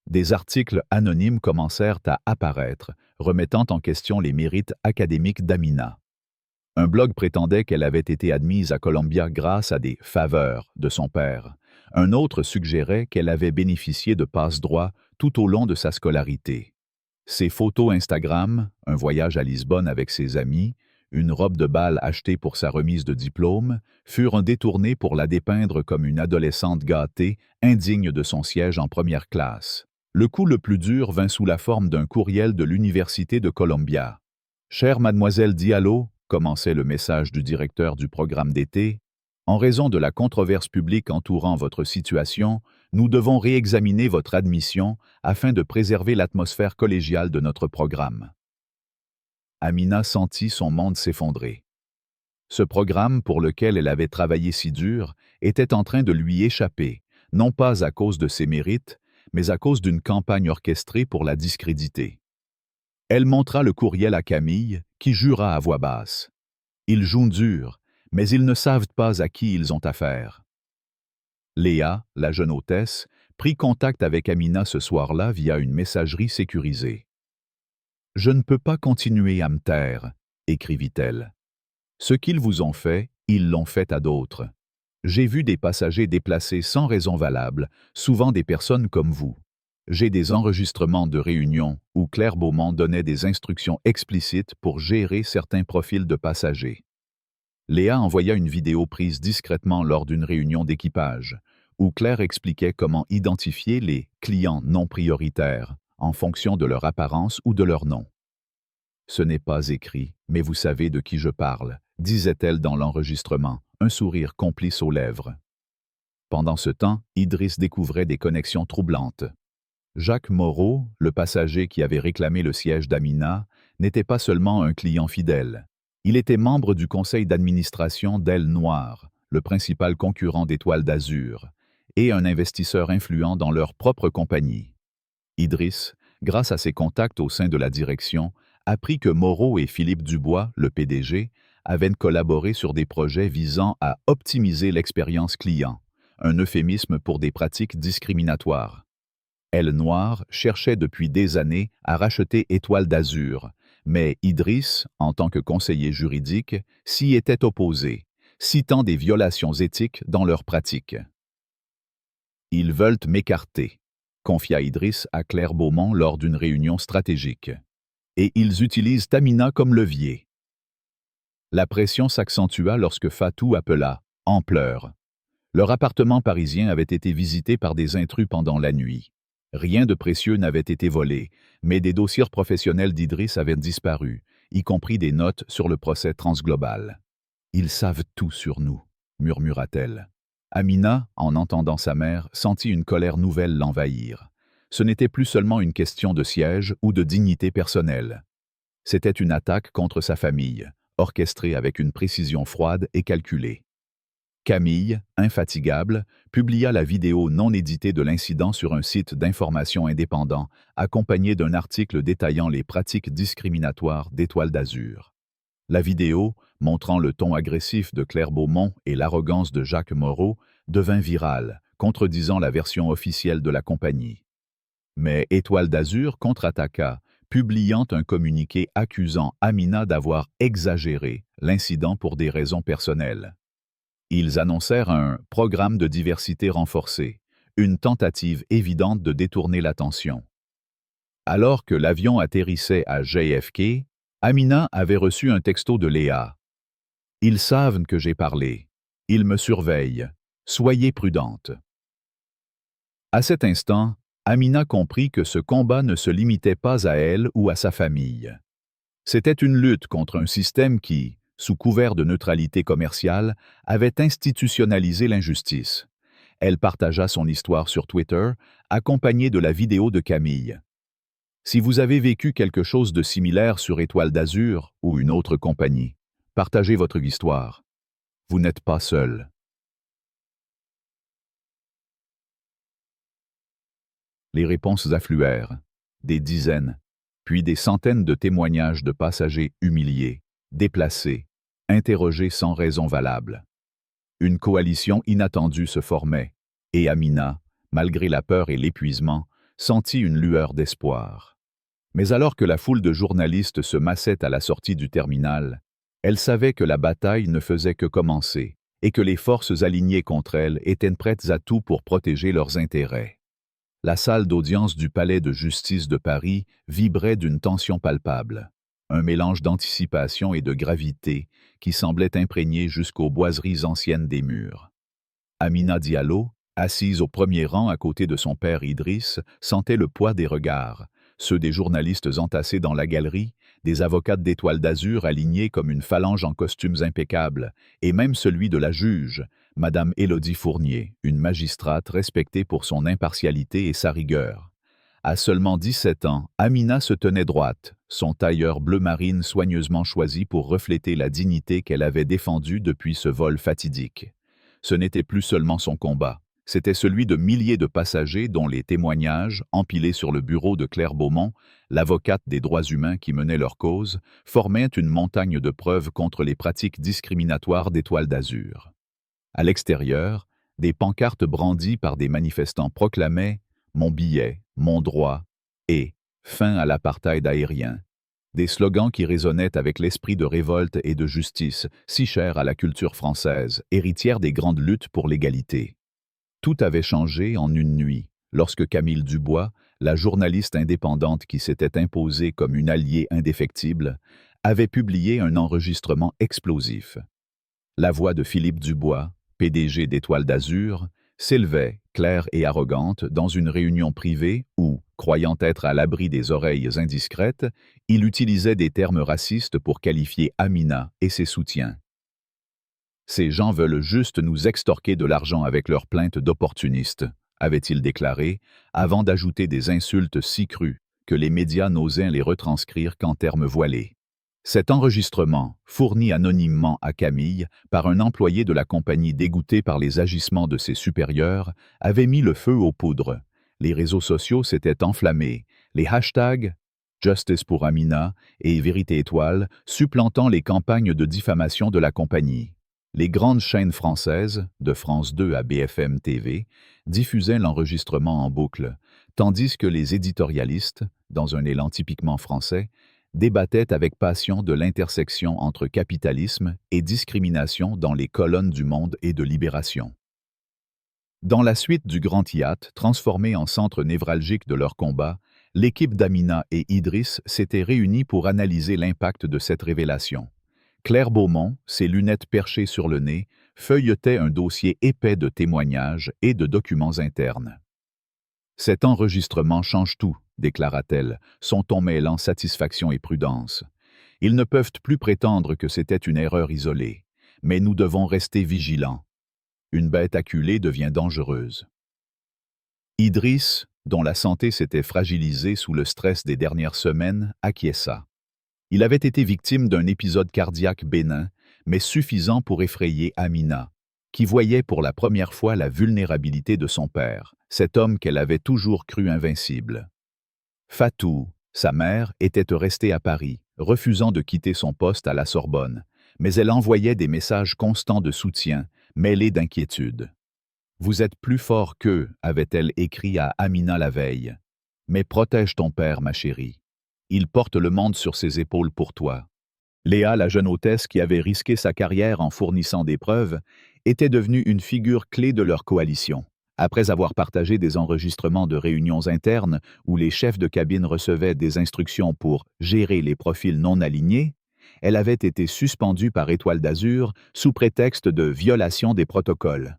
[SPEAKER 1] Des articles anonymes commencèrent à apparaître, remettant en question les mérites académiques d'Amina. Un blog prétendait qu'elle avait été admise à Columbia grâce à des « faveurs » de son père. Un autre suggérait qu'elle avait bénéficié de passe-droit tout au long de sa scolarité. Ses photos Instagram, un voyage à Lisbonne avec ses amis, une robe de bal achetée pour sa remise de diplôme, furent détournés pour la dépeindre comme une adolescente gâtée, indigne de son siège en première classe. Le coup le plus dur vint sous la forme d'un courriel de l'Université de Columbia. « Chère mademoiselle Diallo », commençait le message du directeur du programme d'été, « en raison de la controverse publique entourant votre situation, nous devons réexaminer votre admission afin de préserver l'atmosphère collégiale de notre programme. » Amina sentit son monde s'effondrer. Ce programme, pour lequel elle avait travaillé si dur, était en train de lui échapper, non pas à cause de ses mérites, mais à cause d'une campagne orchestrée pour la discréditer. Elle montra le courriel à Camille, qui jura à voix basse. « Ils jouent dur, mais ils ne savent pas à qui ils ont affaire. » Léa, la jeune hôtesse, pris contact avec Amina ce soir-là via une messagerie sécurisée. « Je ne peux pas continuer à me taire », écrivit-elle. « Ce qu'ils vous ont fait, ils l'ont fait à d'autres. J'ai vu des passagers déplacés sans raison valable, souvent des personnes comme vous. J'ai des enregistrements de réunions où Claire Beaumont donnait des instructions explicites pour gérer certains profils de passagers. » Léa envoya une vidéo prise discrètement lors d'une réunion d'équipage, où Claire expliquait comment identifier les clients non prioritaires en fonction de leur apparence ou de leur nom. « Ce n'est pas écrit, mais vous savez de qui je parle », disait-elle dans l'enregistrement, un sourire complice aux lèvres. Pendant ce temps, Idriss découvrait des connexions troublantes. Jacques Moreau, le passager qui avait réclamé le siège d'Amina, n'était pas seulement un client fidèle. Il était membre du conseil d'administration d'Aile Noire, le principal concurrent d'Étoile d'Azur, et un investisseur influent dans leur propre compagnie. Idriss, grâce à ses contacts au sein de la direction, apprit que Moreau et Philippe Dubois, le PDG, avaient collaboré sur des projets visant à optimiser l'expérience client, un euphémisme pour des pratiques discriminatoires. Aile Noire cherchait depuis des années à racheter Étoile d'Azur, mais Idriss, en tant que conseiller juridique, s'y était opposé, citant des violations éthiques dans leurs pratiques. « Ils veulent m'écarter », confia Idriss à Claire Beaumont lors d'une réunion stratégique. « Et ils utilisent Amina comme levier. » La pression s'accentua lorsque Fatou appela, en pleurs. Leur appartement parisien avait été visité par des intrus pendant la nuit. Rien de précieux n'avait été volé, mais des dossiers professionnels d'Idriss avaient disparu, y compris des notes sur le procès transglobal. « Ils savent tout sur nous », murmura-t-elle. Amina, en entendant sa mère, sentit une colère nouvelle l'envahir. Ce n'était plus seulement une question de siège ou de dignité personnelle. C'était une attaque contre sa famille, orchestrée avec une précision froide et calculée. Camille, infatigable, publia la vidéo non éditée de l'incident sur un site d'information indépendant, accompagnée d'un article détaillant les pratiques discriminatoires d'Étoile d'Azur. La vidéo, montrant le ton agressif de Claire Beaumont et l'arrogance de Jacques Moreau, devint virale, contredisant la version officielle de la compagnie. Mais Étoile d'Azur contre-attaqua, publiant un communiqué accusant Amina d'avoir exagéré l'incident pour des raisons personnelles. Ils annoncèrent un « programme de diversité renforcé », une tentative évidente de détourner l'attention. Alors que l'avion atterrissait à JFK, Amina avait reçu un texto de Léa. « Ils savent que j'ai parlé. Ils me surveillent. Soyez prudente. » À cet instant, Amina comprit que ce combat ne se limitait pas à elle ou à sa famille. C'était une lutte contre un système qui, sous couvert de neutralité commerciale, avait institutionnalisé l'injustice. Elle partagea son histoire sur Twitter, accompagnée de la vidéo de Camille. Si vous avez vécu quelque chose de similaire sur Étoile d'Azur ou une autre compagnie, partagez votre histoire. Vous n'êtes pas seul. Les réponses affluèrent, des dizaines, puis des centaines de témoignages de passagers humiliés, déplacés, interrogés sans raison valable. Une coalition inattendue se formait, et Amina, malgré la peur et l'épuisement, sentit une lueur d'espoir. Mais alors que la foule de journalistes se massait à la sortie du terminal, elle savait que la bataille ne faisait que commencer et que les forces alignées contre elle étaient prêtes à tout pour protéger leurs intérêts. La salle d'audience du Palais de justice de Paris vibrait d'une tension palpable, un mélange d'anticipation et de gravité qui semblait imprégné jusqu'aux boiseries anciennes des murs. Amina Diallo, assise au premier rang à côté de son père Idriss, sentait le poids des regards, ceux des journalistes entassés dans la galerie, des avocates d'Étoile d'Azur alignés comme une phalange en costumes impeccables, et même celui de la juge, Madame Élodie Fournier, une magistrate respectée pour son impartialité et sa rigueur. À seulement 17 ans, Amina se tenait droite, son tailleur bleu marine soigneusement choisi pour refléter la dignité qu'elle avait défendue depuis ce vol fatidique. Ce n'était plus seulement son combat, c'était celui de milliers de passagers dont les témoignages, empilés sur le bureau de Claire Beaumont, l'avocate des droits humains qui menait leur cause, formaient une montagne de preuves contre les pratiques discriminatoires d'Étoile d'Azur. À l'extérieur, Des pancartes brandies par des manifestants proclamaient « Mon billet, mon droit » et « Fin à l'apartheid aérien ». Des slogans qui résonnaient avec l'esprit de révolte et de justice, si cher à la culture française, héritière des grandes luttes pour l'égalité. Tout avait changé en une nuit, lorsque Camille Dubois, la journaliste indépendante qui s'était imposée comme une alliée indéfectible, avait publié un enregistrement explosif. La voix de Philippe Dubois, PDG d'Étoile d'Azur, s'élevait, claire et arrogante, dans une réunion privée où, croyant être à l'abri des oreilles indiscrètes, il utilisait des termes racistes pour qualifier Amina et ses soutiens. Ces gens veulent juste nous extorquer de l'argent avec leurs plaintes d'opportunistes, avait-il déclaré, avant d'ajouter des insultes si crues que les médias n'osaient les retranscrire qu'en termes voilés. Cet enregistrement, fourni anonymement à Camille par un employé de la compagnie dégoûté par les agissements de ses supérieurs, avait mis le feu aux poudres. Les réseaux sociaux s'étaient enflammés, les hashtags Justice pour Amina et Vérité Étoile supplantant les campagnes de diffamation de la compagnie. Les grandes chaînes françaises, de France 2 à BFM TV, diffusaient l'enregistrement en boucle, tandis que les éditorialistes, dans un élan typiquement français, débattaient avec passion de l'intersection entre capitalisme et discrimination dans les colonnes du Monde et de Libération. Dans la suite du Grand Hiat, transformé en centre névralgique de leur combat, l'équipe d'Amina et Idriss s'était réunie pour analyser l'impact de cette révélation. Claire Beaumont, ses lunettes perchées sur le nez, feuilletait un dossier épais de témoignages et de documents internes. « Cet enregistrement change tout », déclara-t-elle, son ton mêlant satisfaction et prudence. « Ils ne peuvent plus prétendre que c'était une erreur isolée, mais nous devons rester vigilants. Une bête acculée devient dangereuse. » Idriss, dont la santé s'était fragilisée sous le stress des dernières semaines, acquiesça. Il avait été victime d'un épisode cardiaque bénin, mais suffisant pour effrayer Amina, qui voyait pour la première fois la vulnérabilité de son père, cet homme qu'elle avait toujours cru invincible. Fatou, sa mère, était restée à Paris, refusant de quitter son poste à la Sorbonne, mais elle envoyait des messages constants de soutien, mêlés d'inquiétude. « Vous êtes plus fort qu'eux », avait-elle écrit à Amina la veille. « Mais protège ton père, ma chérie. Il porte le monde sur ses épaules pour toi. » Léa, la jeune hôtesse qui avait risqué sa carrière en fournissant des preuves, était devenue une figure clé de leur coalition. Après avoir partagé des enregistrements de réunions internes où les chefs de cabine recevaient des instructions pour gérer les profils non alignés, elle avait été suspendue par Étoile d'Azur sous prétexte de violation des protocoles.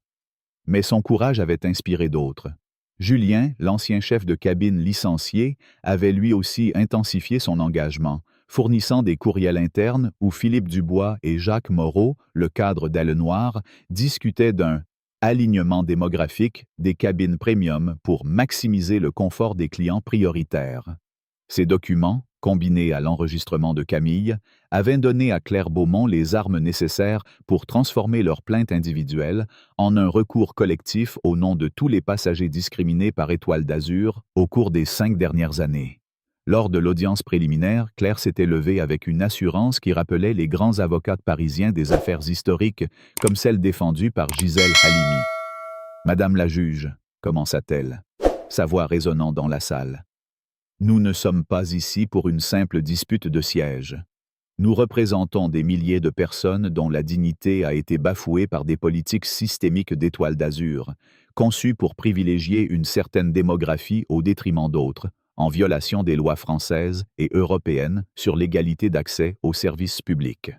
[SPEAKER 1] Mais son courage avait inspiré d'autres. Julien, l'ancien chef de cabine licencié, avait lui aussi intensifié son engagement, fournissant des courriels internes où Philippe Dubois et Jacques Moreau, le cadre d'Aile Noire, discutaient d'un alignement démographique des cabines premium pour maximiser le confort des clients prioritaires. Ces documents, combinés à l'enregistrement de Camille, avaient donné à Claire Beaumont les armes nécessaires pour transformer leur plainte individuelle en un recours collectif au nom de tous les passagers discriminés par Étoile d'Azur au cours des 5 dernières années. Lors de l'audience préliminaire, Claire s'était levée avec une assurance qui rappelait les grands avocats parisiens des affaires historiques, comme celle défendue par Gisèle Halimi. « Madame la juge », commença-t-elle, sa voix résonnant dans la salle. « Nous ne sommes pas ici pour une simple dispute de siège. Nous représentons des milliers de personnes dont la dignité a été bafouée par des politiques systémiques d'Étoile d'Azur, conçues pour privilégier une certaine démographie au détriment d'autres, en violation des lois françaises et européennes sur l'égalité d'accès aux services publics. »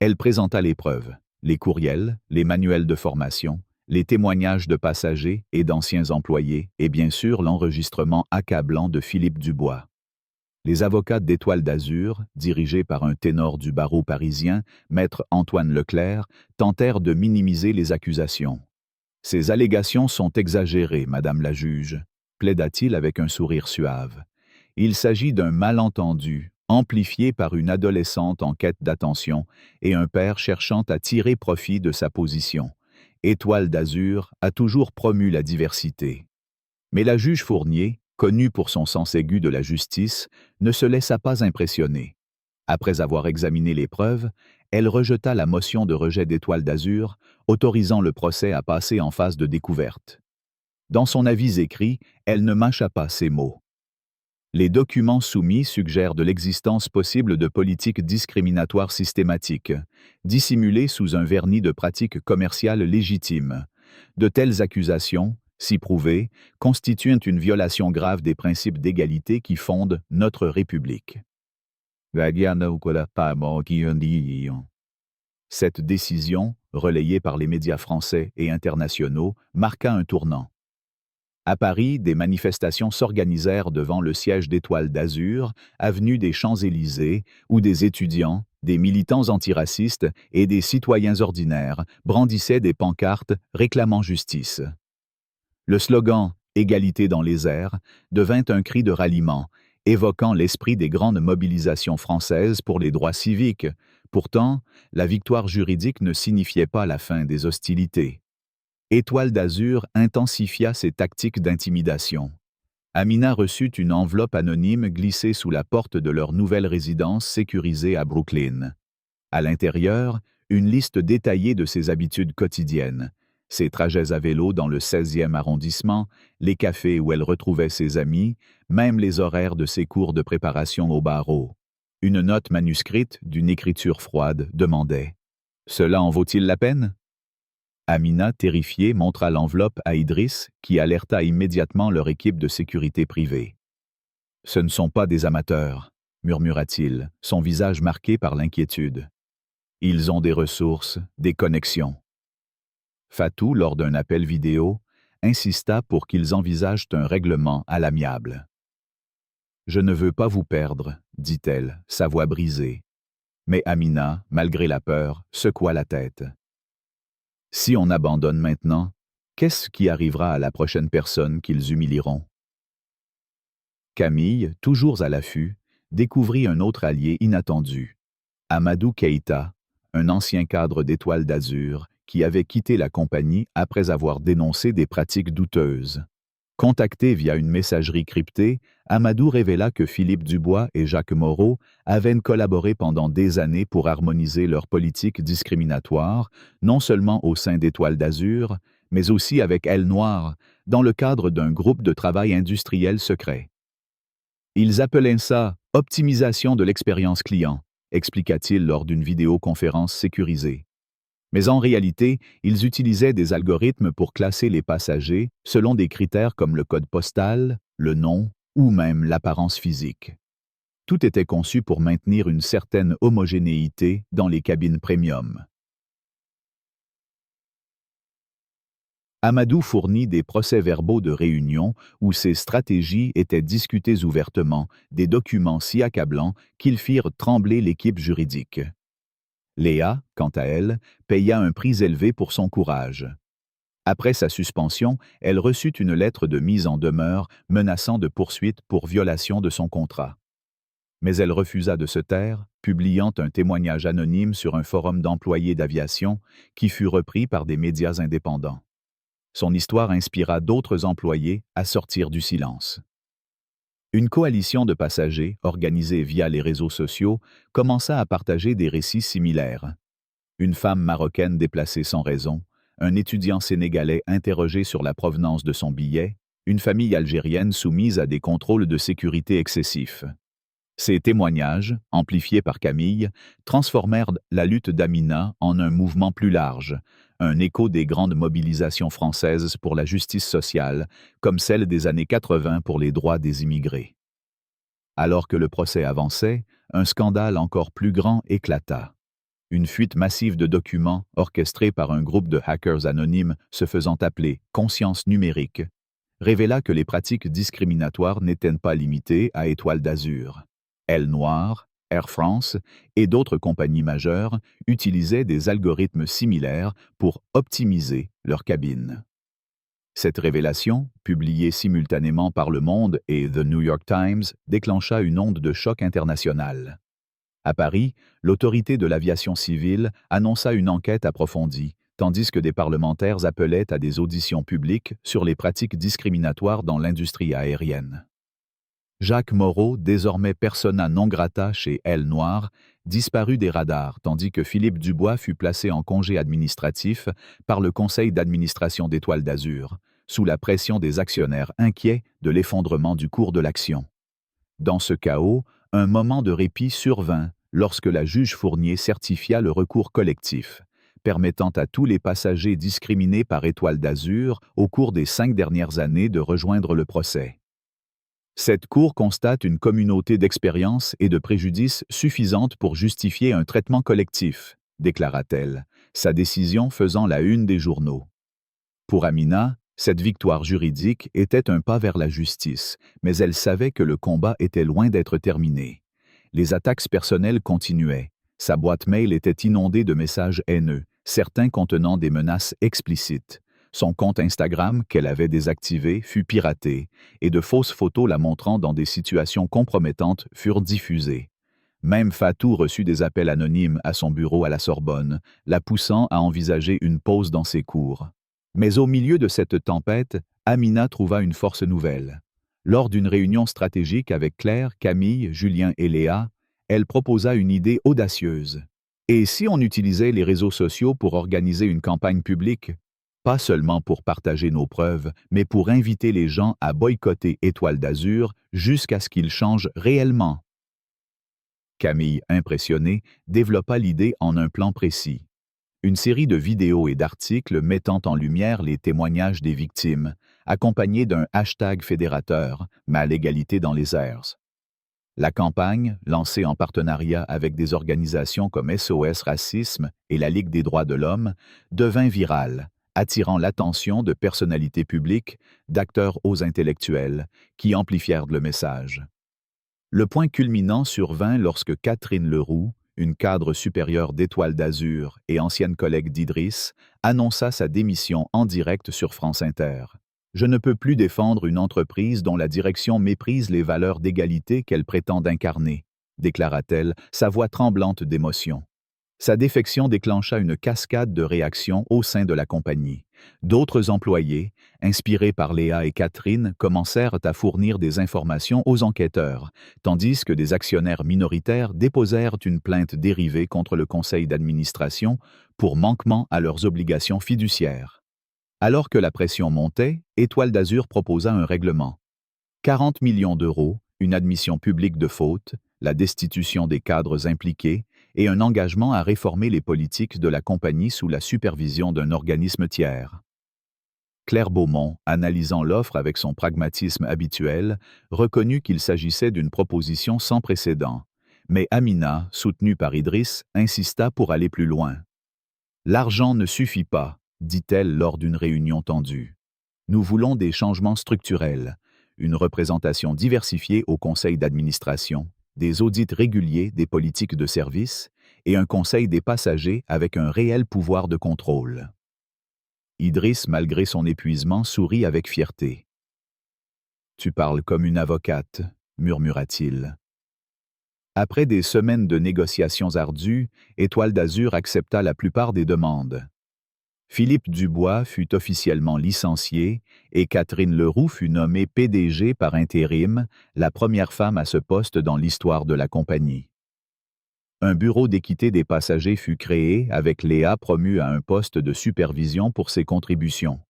[SPEAKER 1] Elle présenta les preuves, les courriels, les manuels de formation, les témoignages de passagers et d'anciens employés et bien sûr l'enregistrement accablant de Philippe Dubois. Les avocats d'Étoile d'Azur, dirigés par un ténor du barreau parisien, maître Antoine Leclerc, tentèrent de minimiser les accusations. « Ces allégations sont exagérées, Madame la juge », plaida-t-il avec un sourire suave. « Il s'agit d'un malentendu, amplifié par une adolescente en quête d'attention et un père cherchant à tirer profit de sa position. Étoile d'Azur a toujours promu la diversité. » Mais la juge Fournier, connue pour son sens aigu de la justice, ne se laissa pas impressionner. Après avoir examiné les preuves, elle rejeta la motion de rejet d'Étoile d'Azur, autorisant le procès à passer en phase de découverte. Dans son avis écrit, elle ne mâcha pas ces mots. Les documents soumis suggèrent de l'existence possible de politiques discriminatoires systématiques, dissimulées sous un vernis de pratiques commerciales légitimes. De telles accusations, si prouvées, constituent une violation grave des principes d'égalité qui fondent notre République. Cette décision, relayée par les médias français et internationaux, marqua un tournant. À Paris, des manifestations s'organisèrent devant le siège d'Étoile d'Azur, avenue des Champs-Élysées, où des étudiants, des militants antiracistes et des citoyens ordinaires brandissaient des pancartes réclamant justice. Le slogan « Égalité dans les airs » devint un cri de ralliement, évoquant l'esprit des grandes mobilisations françaises pour les droits civiques. Pourtant, la victoire juridique ne signifiait pas la fin des hostilités. Étoile d'Azur intensifia ses tactiques d'intimidation. Amina reçut une enveloppe anonyme glissée sous la porte de leur nouvelle résidence sécurisée à Brooklyn. À l'intérieur, une liste détaillée de ses habitudes quotidiennes, ses trajets à vélo dans le 16e arrondissement, les cafés où elle retrouvait ses amis, même les horaires de ses cours de préparation au barreau. Une note manuscrite, d'une écriture froide, demandait « Cela en vaut-il la peine ?» Amina, terrifiée, montra l'enveloppe à Idriss, qui alerta immédiatement leur équipe de sécurité privée. « Ce ne sont pas des amateurs, » murmura-t-il, son visage marqué par l'inquiétude. « Ils ont des ressources, des connexions. » Fatou, lors d'un appel vidéo, insista pour qu'ils envisagent un règlement à l'amiable. « Je ne veux pas vous perdre, » dit-elle, sa voix brisée. Mais Amina, malgré la peur, secoua la tête. Si on abandonne maintenant, qu'est-ce qui arrivera à la prochaine personne qu'ils humilieront? Camille, toujours à l'affût, découvrit un autre allié inattendu. Amadou Keïta, un ancien cadre d'Étoile d'Azur, qui avait quitté la compagnie après avoir dénoncé des pratiques douteuses. Contacté via une messagerie cryptée, Amadou révéla que Philippe Dubois et Jacques Moreau avaient collaboré pendant des années pour harmoniser leurs politiques discriminatoires, non seulement au sein d'Étoile d'Azur, mais aussi avec Aile Noire, dans le cadre d'un groupe de travail industriel secret. Ils appelaient ça « optimisation de l'expérience client », expliqua-t-il lors d'une vidéoconférence sécurisée. Mais en réalité, ils utilisaient des algorithmes pour classer les passagers selon des critères comme le code postal, le nom ou même l'apparence physique. Tout était conçu pour maintenir une certaine homogénéité dans les cabines premium. Amadou fournit des procès-verbaux de réunion où ces stratégies étaient discutées ouvertement, des documents si accablants qu'ils firent trembler l'équipe juridique. Léa, quant à elle, paya un prix élevé pour son courage. Après sa suspension, elle reçut une lettre de mise en demeure menaçant de poursuites pour violation de son contrat. Mais elle refusa de se taire, publiant un témoignage anonyme sur un forum d'employés d'aviation qui fut repris par des médias indépendants. Son histoire inspira d'autres employés à sortir du silence. Une coalition de passagers, organisée via les réseaux sociaux, commença à partager des récits similaires. Une femme marocaine déplacée sans raison, un étudiant sénégalais interrogé sur la provenance de son billet, une famille algérienne soumise à des contrôles de sécurité excessifs. Ces témoignages, amplifiés par Camille, transformèrent la lutte d'Amina en un mouvement plus large, un écho des grandes mobilisations françaises pour la justice sociale, comme celle des années 80 pour les droits des immigrés. Alors que le procès avançait, un scandale encore plus grand éclata. Une fuite massive de documents, orchestrée par un groupe de hackers anonymes se faisant appeler « Conscience numérique », révéla que les pratiques discriminatoires n'étaient pas limitées à Étoile d'Azur. Aile Noire, Air France et d'autres compagnies majeures utilisaient des algorithmes similaires pour optimiser leurs cabines. Cette révélation, publiée simultanément par Le Monde et The New York Times, déclencha une onde de choc international. À Paris, l'autorité de l'aviation civile annonça une enquête approfondie, tandis que des parlementaires appelaient à des auditions publiques sur les pratiques discriminatoires dans l'industrie aérienne. Jacques Moreau, désormais persona non grata chez Elle Noire, disparut des radars, tandis que Philippe Dubois fut placé en congé administratif par le conseil d'administration d'Étoile d'Azur, sous la pression des actionnaires inquiets de l'effondrement du cours de l'action. Dans ce chaos, un moment de répit survint lorsque la juge Fournier certifia le recours collectif, permettant à tous les passagers discriminés par Étoile d'Azur au cours des 5 dernières années de rejoindre le procès. Cette cour constate une communauté d'expériences et de préjudices suffisante pour justifier un traitement collectif, déclara-t-elle, sa décision faisant la une des journaux. Pour Amina, cette victoire juridique était un pas vers la justice, mais elle savait que le combat était loin d'être terminé. Les attaques personnelles continuaient. Sa boîte mail était inondée de messages haineux, certains contenant des menaces explicites. Son compte Instagram, qu'elle avait désactivé, fut piraté, et de fausses photos la montrant dans des situations compromettantes furent diffusées. Même Fatou reçut des appels anonymes à son bureau à la Sorbonne, la poussant à envisager une pause dans ses cours. Mais au milieu de cette tempête, Amina trouva une force nouvelle. Lors d'une réunion stratégique avec Claire, Camille, Julien et Léa, elle proposa une idée audacieuse. Et si on utilisait les réseaux sociaux pour organiser une campagne publique? Pas seulement pour partager nos preuves, mais pour inviter les gens à boycotter Étoile d'Azur jusqu'à ce qu'ils changent réellement. Camille, impressionnée, développa l'idée en un plan précis. Une série de vidéos et d'articles mettant en lumière les témoignages des victimes, accompagnés d'un hashtag fédérateur, mais à l'égalité dans les airs. La campagne, lancée en partenariat avec des organisations comme SOS Racisme et la Ligue des droits de l'homme, devint virale, attirant l'attention de personnalités publiques, d'acteurs hauts intellectuels, qui amplifièrent le message. Le point culminant survint lorsque Catherine Leroux, une cadre supérieure d'Étoile d'Azur et ancienne collègue d'Idriss, annonça sa démission en direct sur France Inter. « Je ne peux plus défendre une entreprise dont la direction méprise les valeurs d'égalité qu'elle prétend incarner », déclara-t-elle, sa voix tremblante d'émotion. Sa défection déclencha une cascade de réactions au sein de la compagnie. D'autres employés, inspirés par Léa et Catherine, commencèrent à fournir des informations aux enquêteurs, tandis que des actionnaires minoritaires déposèrent une plainte dérivée contre le conseil d'administration pour manquement à leurs obligations fiduciaires. Alors que la pression montait, Étoile d'Azur proposa un règlement. 40 millions d'euros, une admission publique de faute, la destitution des cadres impliqués, et un engagement à réformer les politiques de la compagnie sous la supervision d'un organisme tiers. Claire Beaumont, analysant l'offre avec son pragmatisme habituel, reconnut qu'il s'agissait d'une proposition sans précédent. Mais Amina, soutenue par Idriss, insista pour aller plus loin. « L'argent ne suffit pas », dit-elle lors d'une réunion tendue. « Nous voulons des changements structurels, une représentation diversifiée au conseil d'administration, des audits réguliers des politiques de service et un conseil des passagers avec un réel pouvoir de contrôle. » Idriss, malgré son épuisement, sourit avec fierté. « Tu parles comme une avocate, » murmura-t-il. Après des semaines de négociations ardues, Étoile d'Azur accepta la plupart des demandes. Philippe Dubois fut officiellement licencié et Catherine Leroux fut nommée PDG par intérim, la première femme à ce poste dans l'histoire de la compagnie. Un bureau d'équité des passagers fut créé avec Léa promue à un poste de supervision pour ses contributions.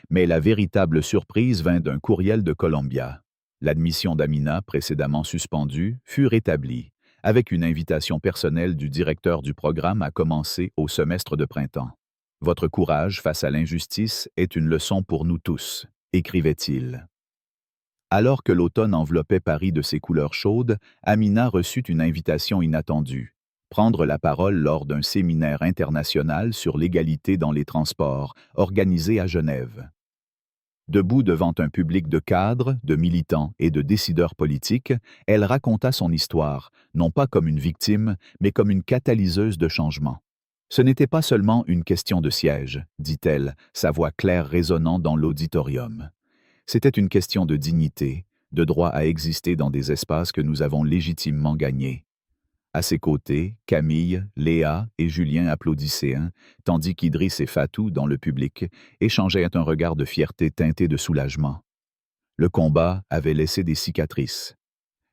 [SPEAKER 1] Mais la véritable surprise vint d'un courriel de Columbia. L'admission d'Amina, précédemment suspendue, fut rétablie, avec une invitation personnelle du directeur du programme à commencer au semestre de printemps. « Votre courage face à l'injustice est une leçon pour nous tous », écrivait-il. Alors que l'automne enveloppait Paris de ses couleurs chaudes, Amina reçut une invitation inattendue. Prendre la parole lors d'un séminaire international sur l'égalité dans les transports, organisé à Genève. Debout devant un public de cadres, de militants et de décideurs politiques, elle raconta son histoire, non pas comme une victime, mais comme une catalyseuse de changement. Ce n'était pas seulement une question de siège, dit-elle, sa voix claire résonnant dans l'auditorium. C'était une question de dignité, de droit à exister dans des espaces que nous avons légitimement gagnés. À ses côtés, Camille, Léa et Julien applaudissaient, tandis qu'Idriss et Fatou, dans le public, échangeaient un regard de fierté teinté de soulagement. Le combat avait laissé des cicatrices.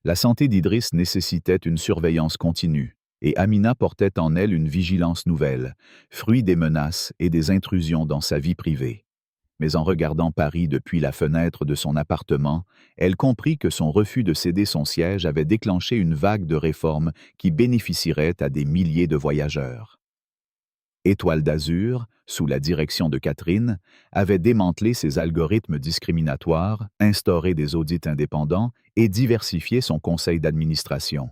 [SPEAKER 1] La santé d'Idriss nécessitait une surveillance continue, et Amina portait en elle une vigilance nouvelle, fruit des menaces et des intrusions dans sa vie privée. Mais en regardant Paris depuis la fenêtre de son appartement, elle comprit que son refus de céder son siège avait déclenché une vague de réformes qui bénéficierait à des milliers de voyageurs. Étoile d'Azur, sous la direction de Catherine, avait démantelé ses algorithmes discriminatoires, instauré des audits indépendants et diversifié son conseil d'administration.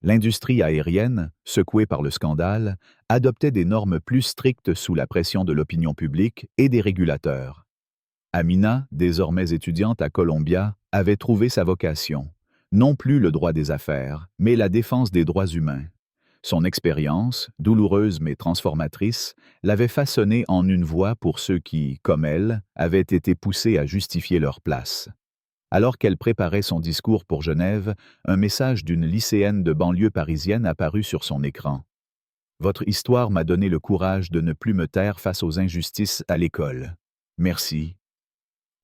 [SPEAKER 1] L'industrie aérienne, secouée par le scandale, adoptait des normes plus strictes sous la pression de l'opinion publique et des régulateurs. Amina, désormais étudiante à Columbia, avait trouvé sa vocation. Non plus le droit des affaires, mais la défense des droits humains. Son expérience, douloureuse mais transformatrice, l'avait façonnée en une voix pour ceux qui, comme elle, avaient été poussés à justifier leur place. Alors qu'elle préparait son discours pour Genève, un message d'une lycéenne de banlieue parisienne apparut sur son écran. « Votre histoire m'a donné le courage de ne plus me taire face aux injustices à l'école. Merci. »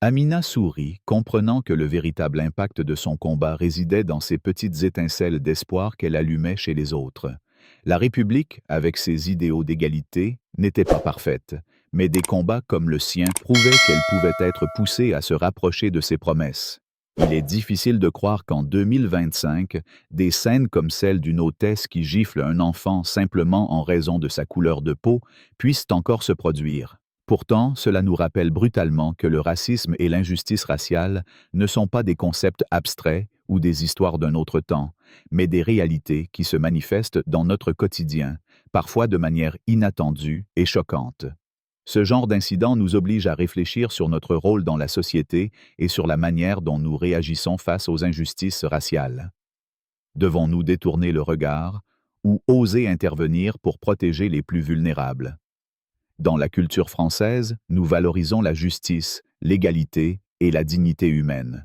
[SPEAKER 1] Amina sourit, comprenant que le véritable impact de son combat résidait dans ces petites étincelles d'espoir qu'elle allumait chez les autres. La République, avec ses idéaux d'égalité, n'était pas parfaite, mais des combats comme le sien prouvaient qu'elle pouvait être poussée à se rapprocher de ses promesses. Il est difficile de croire qu'en 2025, des scènes comme celle d'une hôtesse qui gifle un enfant simplement en raison de sa couleur de peau puissent encore se produire. Pourtant, cela nous rappelle brutalement que le racisme et l'injustice raciale ne sont pas des concepts abstraits ou des histoires d'un autre temps, mais des réalités qui se manifestent dans notre quotidien, parfois de manière inattendue et choquante. Ce genre d'incident nous oblige à réfléchir sur notre rôle dans la société et sur la manière dont nous réagissons face aux injustices raciales. Devons-nous détourner le regard ou oser intervenir pour protéger les plus vulnérables? Dans la culture française, nous valorisons la justice, l'égalité et la dignité humaine.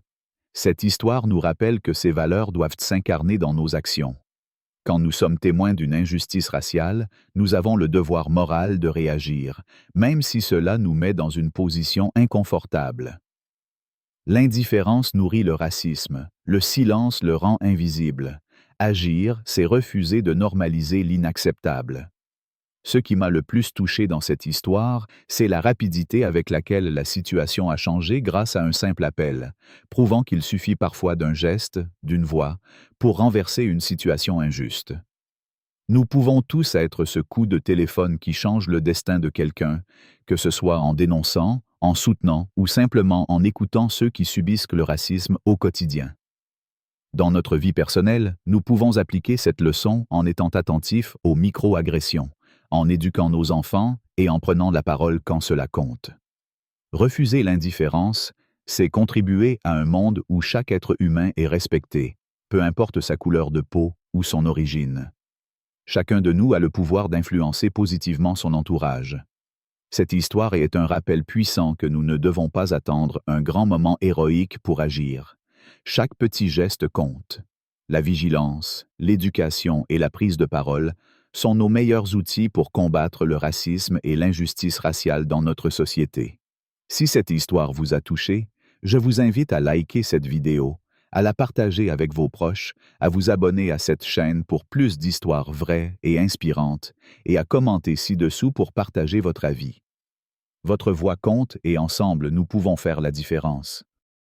[SPEAKER 1] Cette histoire nous rappelle que ces valeurs doivent s'incarner dans nos actions. Quand nous sommes témoins d'une injustice raciale, nous avons le devoir moral de réagir, même si cela nous met dans une position inconfortable. L'indifférence nourrit le racisme, le silence le rend invisible. Agir, c'est refuser de normaliser l'inacceptable. Ce qui m'a le plus touché dans cette histoire, c'est la rapidité avec laquelle la situation a changé grâce à un simple appel, prouvant qu'il suffit parfois d'un geste, d'une voix, pour renverser une situation injuste. Nous pouvons tous être ce coup de téléphone qui change le destin de quelqu'un, que ce soit en dénonçant, en soutenant ou simplement en écoutant ceux qui subissent le racisme au quotidien. Dans notre vie personnelle, nous pouvons appliquer cette leçon en étant attentifs aux micro-agressions, en éduquant nos enfants et en prenant la parole quand cela compte. Refuser l'indifférence, c'est contribuer à un monde où chaque être humain est respecté, peu importe sa couleur de peau ou son origine. Chacun de nous a le pouvoir d'influencer positivement son entourage. Cette histoire est un rappel puissant que nous ne devons pas attendre un grand moment héroïque pour agir. Chaque petit geste compte. La vigilance, l'éducation et la prise de parole sont nos meilleurs outils pour combattre le racisme et l'injustice raciale dans notre société. Si cette histoire vous a touché, je vous invite à liker cette vidéo, à la partager avec vos proches, à vous abonner à cette chaîne pour plus d'histoires vraies et inspirantes, et à commenter ci-dessous pour partager votre avis. Votre voix compte et ensemble nous pouvons faire la différence.